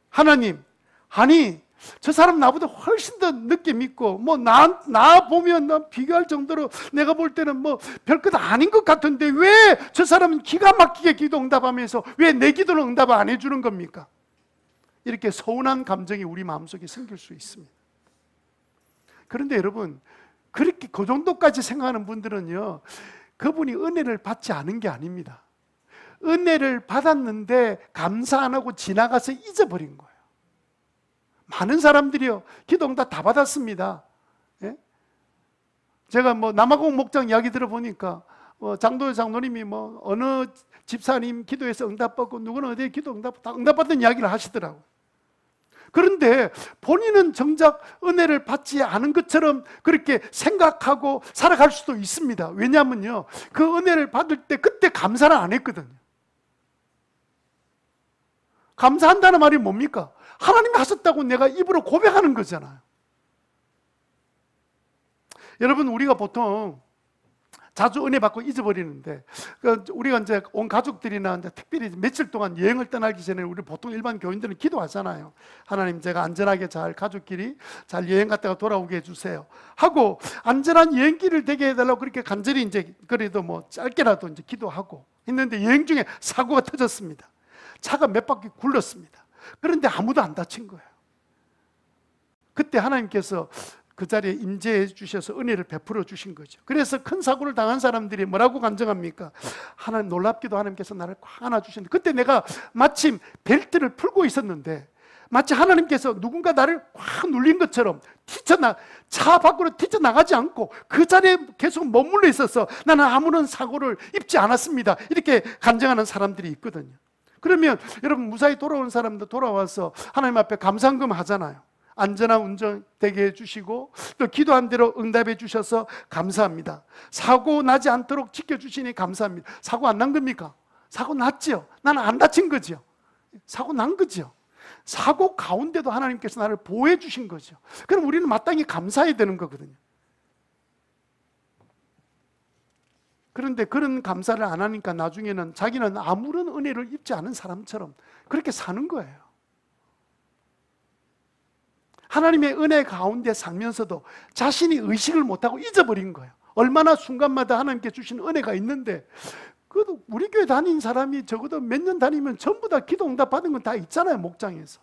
하나님, 아니 저 사람 나보다 훨씬 더 늦게 믿고, 뭐, 나 보면 나 비교할 정도로 내가 볼 때는 뭐 별것 아닌 것 같은데 왜 저 사람은 기가 막히게 기도 응답하면서 왜 내 기도는 응답 안 해주는 겁니까? 이렇게 서운한 감정이 우리 마음속에 생길 수 있습니다. 그런데 여러분, 그렇게 그 정도까지 생각하는 분들은요, 그분이 은혜를 받지 않은 게 아닙니다. 은혜를 받았는데 감사 안 하고 지나가서 잊어버린 거예요. 많은 사람들이요, 기도응답 다 받았습니다. 예? 제가 뭐 남아공 목장 이야기 들어보니까 장로님이 뭐 어느 집사님 기도해서 응답받고 누구는 어디에 기도 응답받은 이야기를 하시더라고요. 그런데 본인은 정작 은혜를 받지 않은 것처럼 그렇게 생각하고 살아갈 수도 있습니다. 왜냐하면요, 그 은혜를 받을 때 그때 감사를 안 했거든요. 감사한다는 말이 뭡니까? 하나님이 하셨다고 내가 입으로 고백하는 거잖아요. 여러분, 우리가 보통 자주 은혜 받고 잊어버리는데, 우리가 이제 온 가족들이나 이제 특별히 며칠 동안 여행을 떠나기 전에 우리 보통 일반 교인들은 기도하잖아요. 하나님, 제가 안전하게 잘 가족끼리 잘 여행 갔다가 돌아오게 해주세요 하고, 안전한 여행길을 되게 해달라고 그렇게 간절히 이제 그래도 뭐 짧게라도 이제 기도하고 했는데, 여행 중에 사고가 터졌습니다. 차가 몇 바퀴 굴렀습니다. 그런데 아무도 안 다친 거예요. 그때 하나님께서 그 자리에 임재해 주셔서 은혜를 베풀어 주신 거죠. 그래서 큰 사고를 당한 사람들이 뭐라고 간증합니까? 하나님, 놀랍게도 하나님께서 나를 꽉 안아주셨는데, 그때 내가 마침 벨트를 풀고 있었는데 마치 하나님께서 누군가 나를 확 눌린 것처럼 차 밖으로 튀쳐나가지 않고 그 자리에 계속 머물러 있어서 나는 아무런 사고를 입지 않았습니다. 이렇게 간증하는 사람들이 있거든요. 그러면 여러분, 무사히 돌아온 사람도 돌아와서 하나님 앞에 감사헌금 하잖아요. 안전한 운전 되게 해주시고 또 기도한 대로 응답해 주셔서 감사합니다. 사고 나지 않도록 지켜주시니 감사합니다. 사고 안 난 겁니까? 사고 났죠. 나는 안 다친 거죠. 사고 난 거죠. 사고 가운데도 하나님께서 나를 보호해 주신 거죠. 그럼 우리는 마땅히 감사해야 되는 거거든요. 그런데 그런 감사를 안 하니까 나중에는 자기는 아무런 은혜를 입지 않은 사람처럼 그렇게 사는 거예요. 하나님의 은혜 가운데 살면서도 자신이 의식을 못하고 잊어버린 거예요. 얼마나 순간마다 하나님께 주신 은혜가 있는데, 그래도 우리 교회 다닌 사람이 적어도 몇 년 다니면 전부 다 기도 응답 받은 건 다 있잖아요, 목장에서.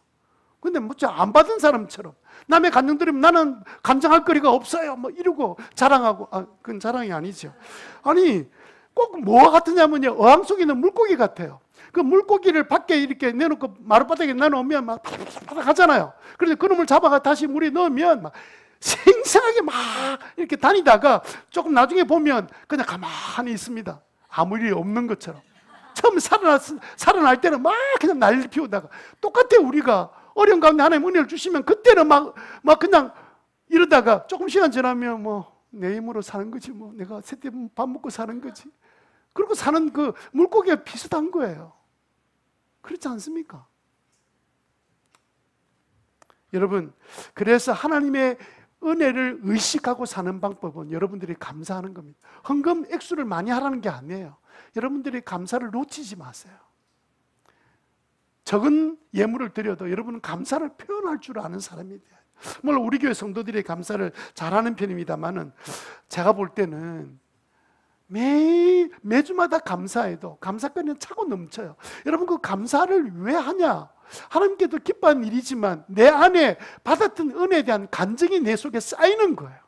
근데 뭐 안 받은 사람처럼 남의 간증 들으면 나는 간증할 거리가 없어요 뭐 이러고 자랑하고, 그건 자랑이 아니죠. 아니, 꼭 뭐와 같으냐면요, 어항 속에 있는 물고기 같아요. 그 물고기를 밖에 이렇게 내놓고 마룻바닥에 내놓으면 막 파닥파닥 하잖아요. 그래서 그놈을 잡아가 다시 물에 넣으면 막 생생하게 막 이렇게 다니다가 조금 나중에 보면 그냥 가만히 있습니다. 아무 일이 없는 것처럼. 처음 살아날 때는 막 그냥 난리를 피우다가, 똑같아요. 우리가 어려운 가운데 하나님 은혜를 주시면 그때는 막 그냥 이러다가 조금 시간 지나면 뭐 내 힘으로 사는 거지, 뭐 내가 새때 밥 먹고 사는 거지, 그리고 사는 그 물고기가 비슷한 거예요. 그렇지 않습니까? 여러분, 그래서 하나님의 은혜를 의식하고 사는 방법은 여러분들이 감사하는 겁니다. 헌금 액수를 많이 하라는 게 아니에요. 여러분들이 감사를 놓치지 마세요. 적은 예물을 드려도 여러분은 감사를 표현할 줄 아는 사람이 돼요. 물론 우리 교회 성도들이 감사를 잘하는 편입니다만은, 제가 볼 때는 매주마다 감사해도 감사권은 차고 넘쳐요. 여러분, 그 감사를 왜 하냐? 하나님께도 기뻐하는 일이지만 내 안에 받았던 은혜에 대한 간증이 내 속에 쌓이는 거예요.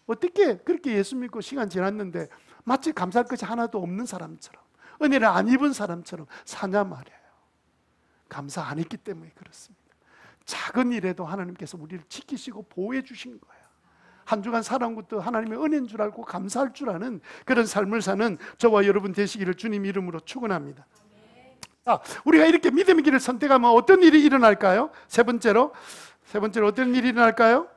어떻게 그렇게 예수 믿고 시간 지났는데 마치 감사할 것이 하나도 없는 사람처럼, 은혜를 안 입은 사람처럼 사냐 말이에요. 감사 안 했기 때문에 그렇습니다. 작은 일에도 하나님께서 우리를 지키시고 보호해 주신 거예요. 한 주간 살아온 것도 하나님의 은혜인 줄 알고 감사할 줄 아는 그런 삶을 사는 저와 여러분 되시기를 주님 이름으로 축원합니다. 자, 우리가 이렇게 믿음의 길을 선택하면 어떤 일이 일어날까요? 세 번째로 어떤 일이 일어날까요?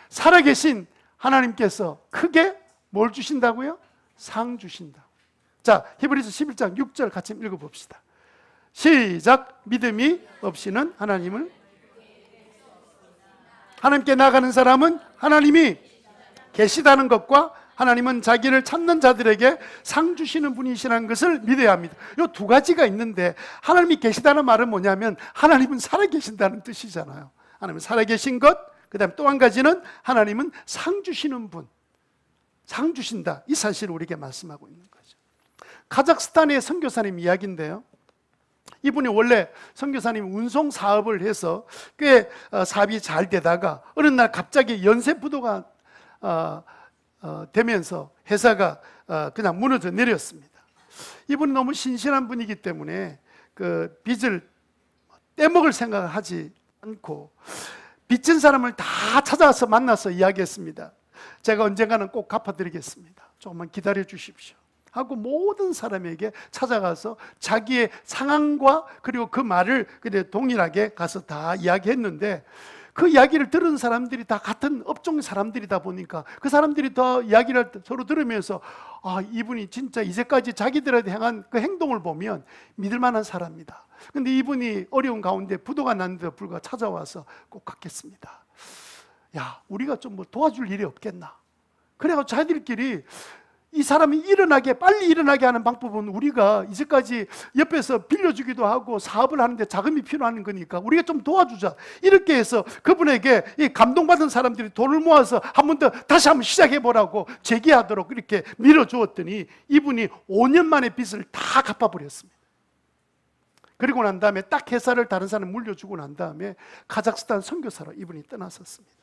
살아계신 하나님께서 크게 뭘 주신다고요? 상 주신다. 자, 히브리서 11장 6절 같이 읽어봅시다. 시작. 믿음이 없이는 하나님께 나가는 사람은 하나님이 계시다는 것과 하나님은 자기를 찾는 자들에게 상 주시는 분이시라는 것을 믿어야 합니다. 이 두 가지가 있는데, 하나님이 계시다는 말은 뭐냐면 하나님은 살아계신다는 뜻이잖아요. 하나님은 살아계신 것, 그 다음에 또 한 가지는 하나님은 상 주시는 분, 상 주신다, 이 사실을 우리에게 말씀하고 있는 거죠. 카자흐스탄의 선교사님 이야기인데요, 이분이 원래 선교사님 운송 사업을 해서 꽤 사업이 잘 되다가 어느 날 갑자기 연쇄부도가 되면서 회사가 그냥 무너져 내렸습니다. 이분이 너무 신실한 분이기 때문에 그 빚을 떼먹을 생각을 하지 않고 빚진 사람을 다 찾아서 만나서 이야기했습니다. 제가 언젠가는 꼭 갚아드리겠습니다. 조금만 기다려 주십시오 하고 모든 사람에게 찾아가서 자기의 상황과 그리고 그 말을 동일하게 가서 다 이야기했는데, 그 이야기를 들은 사람들이 다 같은 업종 사람들이다 보니까 그 사람들이 더 이야기를 서로 들으면서 이분이 진짜 이제까지 자기들한테 향한 그 행동을 보면 믿을 만한 사람이다. 근데 이분이 어려운 가운데 부도가 났는데도 불구하고 찾아와서 꼭 갚겠습니다. 야, 우리가 좀 뭐 도와줄 일이 없겠나. 그래가지고 자기들끼리 이 사람이 빨리 일어나게 하는 방법은 우리가 이제까지 옆에서 빌려주기도 하고 사업을 하는데 자금이 필요한 거니까 우리가 좀 도와주자, 이렇게 해서 그분에게 이 감동받은 사람들이 돈을 모아서 한 번 더 다시 한번 시작해보라고 제기하도록 이렇게 밀어주었더니 이분이 5년 만에 빚을 다 갚아버렸습니다. 그리고 난 다음에 딱 회사를 다른 사람에 물려주고 난 다음에 카자흐스탄 선교사로 이분이 떠났었습니다.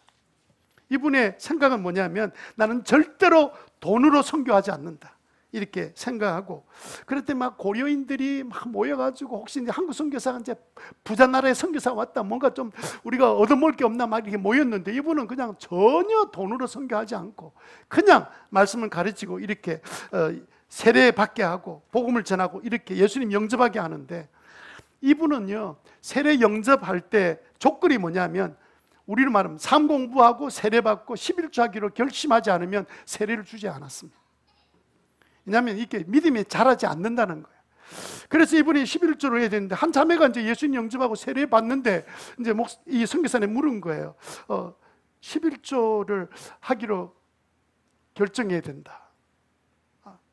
이분의 생각은 뭐냐면, 나는 절대로 돈으로 선교하지 않는다, 이렇게 생각하고, 그럴 때 막 고려인들이 막 모여가지고 혹시 이제 한국 선교사가 이제 부자 나라의 선교사가 왔다, 뭔가 좀 우리가 얻어먹을 게 없나 막 이렇게 모였는데, 이분은 그냥 전혀 돈으로 선교하지 않고 그냥 말씀을 가르치고 이렇게 세례받게 하고 복음을 전하고 이렇게 예수님 영접하게 하는데, 이분은요 세례 영접할 때 조건이 뭐냐면, 우리로 말하면 삶 공부하고 세례받고 11조 하기로 결심하지 않으면 세례를 주지 않았습니다. 왜냐하면 이게 믿음이 자라지 않는다는 거예요. 그래서 이분이 11조를 해야 되는데, 한 자매가 이제 예수님 영접하고 세례받는데 이제 이 선교사님 물은 거예요. 11조를 하기로 결정해야 된다.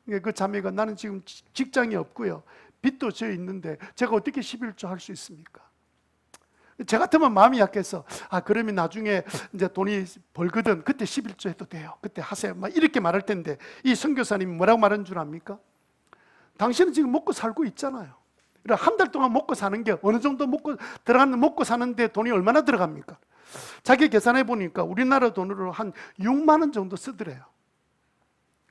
그 자매가, 나는 지금 직장이 없고요, 빚도 져 있는데 제가 어떻게 11조 할 수 있습니까? 저 같으면 마음이 약해서 그러면 나중에 이제 돈이 벌거든 그때 11조 해도 돼요, 그때 하세요, 막 이렇게 말할 텐데, 이 선교사님이 뭐라고 말한 줄 압니까? 당신은 지금 먹고 살고 있잖아요. 한 달 동안 먹고 사는 게 어느 정도 먹고 사는데 돈이 얼마나 들어갑니까? 자기 계산해 보니까 우리나라 돈으로 한 6만 원 정도 쓰더래요.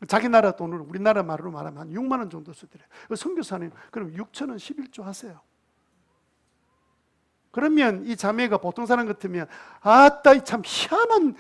자기 나라 돈으로, 우리나라 말로 말하면 한 6만 원 정도 쓰더래요. 선교사님, 그럼 6천 원 11조 하세요. 그러면 이 자매가 보통 사람 같으면 아따 참 희한한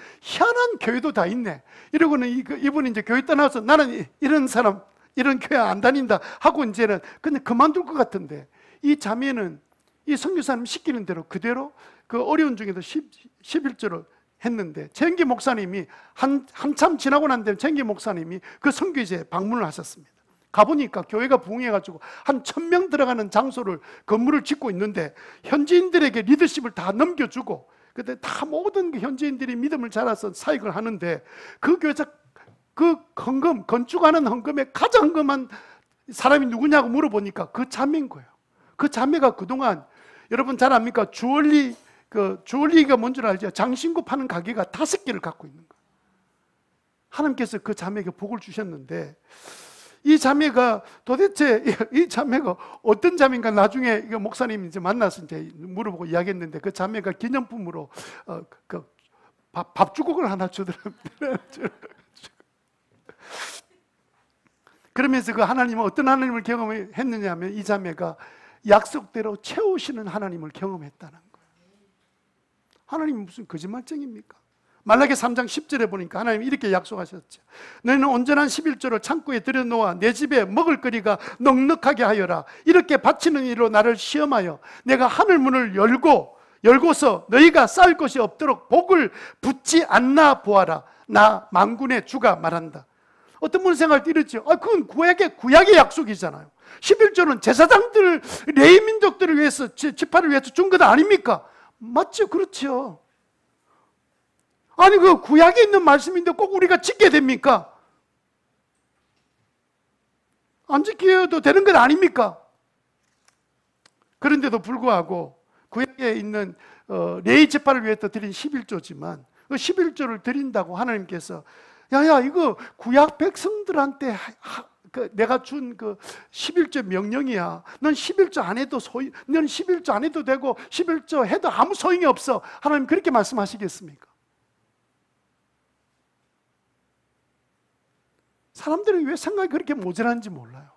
교회도 다 있네 이러고는 이분이 이제 교회 떠나서 나는 이런 사람 이런 교회 안 다닌다 하고 이제는 근데 그만둘 것 같은데, 이 자매는 이 선교사님 시키는 대로 그대로 그 어려운 중에도 11조를 했는데, 정기 목사님이 한참 지나고 난 다음에 정기 목사님이 그 선교지에 방문을 하셨습니다. 가보니까 교회가 부흥해가지고 한 1000명 들어가는 장소를 건물을 짓고 있는데, 현지인들에게 리더십을 다 넘겨주고 그때 다 모든 현지인들이 믿음을 자라서 사역을 하는데, 그 교회자 그 헌금, 건축하는 헌금에 가장 헌금한 사람이 누구냐고 물어보니까 그 자매인 거예요. 그 자매가 그동안, 여러분 잘 압니까? 주얼리가 뭔 줄 알죠? 장신구 파는 가게가 5개를 갖고 있는 거예요. 하나님께서 그 자매에게 복을 주셨는데, 이 자매가 도대체 이 자매가 어떤 자매인가 나중에 목사님 이제 만나서 이제 물어보고 이야기했는데, 그 자매가 기념품으로 밥주걱을 하나 주더랍니다. 그러면서 그 하나님은 어떤 하나님을 경험했느냐 하면, 이 자매가 약속대로 채우시는 하나님을 경험했다는 거예요. 하나님은 무슨 거짓말쟁입니까? 말라기 3장 10절에 보니까 하나님이 이렇게 약속하셨죠. 너희는 온전한 11조를 창고에 들여놓아 내 집에 먹을거리가 넉넉하게 하여라. 이렇게 바치는 일로 나를 시험하여 내가 하늘문을 열고서 너희가 쌓을 것이 없도록 복을 붓지 않나 보아라. 나 만군의 주가 말한다. 어떤 분은 생각할 때 이렇죠. 그건 구약의 약속이잖아요. 11조는 제사장들, 레위 민족들을 위해서, 지파를 위해서 준 것 아닙니까? 맞죠? 그렇죠. 아니 그 구약에 있는 말씀인데 꼭 우리가 지켜야 됩니까? 안 지켜도 되는 것 아닙니까? 그런데도 불구하고 구약에 있는 레위 지파를 위해서 드린 11조지만 그 11조를 드린다고 하나님께서 야야 이거 구약 백성들한테 내가 준 그 11조 명령이야. 넌 11조 안 해도 넌 11조 안 해도 되고 11조 해도 아무 소용이 없어. 하나님 그렇게 말씀하시겠습니까? 사람들은 왜 생각이 그렇게 모자란지 몰라요.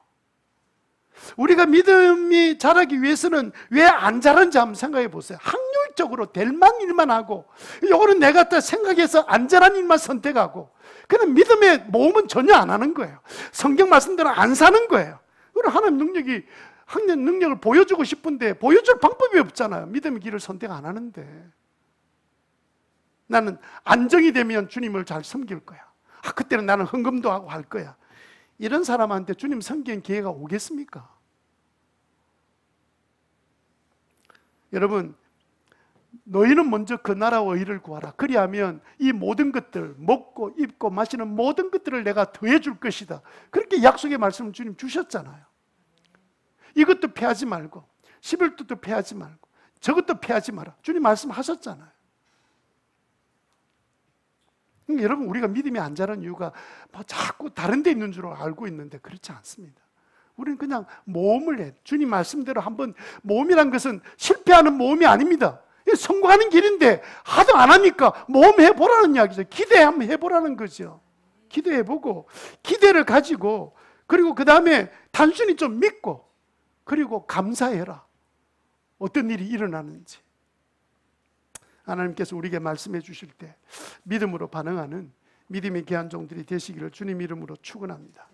우리가 믿음이 자라기 위해서는 왜 안 자란지 한번 생각해 보세요. 확률적으로 될 만 일만 하고, 요거는 내가 또 생각해서 안 자란 일만 선택하고, 그는 믿음의 모험은 전혀 안 하는 거예요. 성경 말씀대로 안 사는 거예요. 그럼 하나님 능력을 보여주고 싶은데 보여줄 방법이 없잖아요. 믿음의 길을 선택 안 하는데. 나는 안정이 되면 주님을 잘 섬길 거야. 그때는 나는 헌금도 하고 할 거야. 이런 사람한테 주님 섬기는 기회가 오겠습니까? 여러분, 너희는 먼저 그 나라와 의를 구하라. 그리하면 이 모든 것들, 먹고 입고 마시는 모든 것들을 내가 더해 줄 것이다. 그렇게 약속의 말씀을 주님 주셨잖아요. 이것도 패하지 말고 11조도 패하지 말고 저것도 패하지 마라. 주님 말씀하셨잖아요. 여러분, 우리가 믿음이 안 자라는 이유가 자꾸 다른 데 있는 줄 알고 있는데 그렇지 않습니다. 우리는 그냥 모험을 해. 주님 말씀대로 한번, 모험이란 것은 실패하는 모험이 아닙니다. 성공하는 길인데 하도 안 하니까 모험해 보라는 이야기죠. 기대 한번 해보라는 거죠. 기대해보고 기대를 가지고, 그리고 그 다음에 단순히 좀 믿고, 그리고 감사해라. 어떤 일이 일어나는지. 하나님께서 우리에게 말씀해 주실 때 믿음으로 반응하는 믿음의 귀한 종들이 되시기를 주님 이름으로 축원합니다.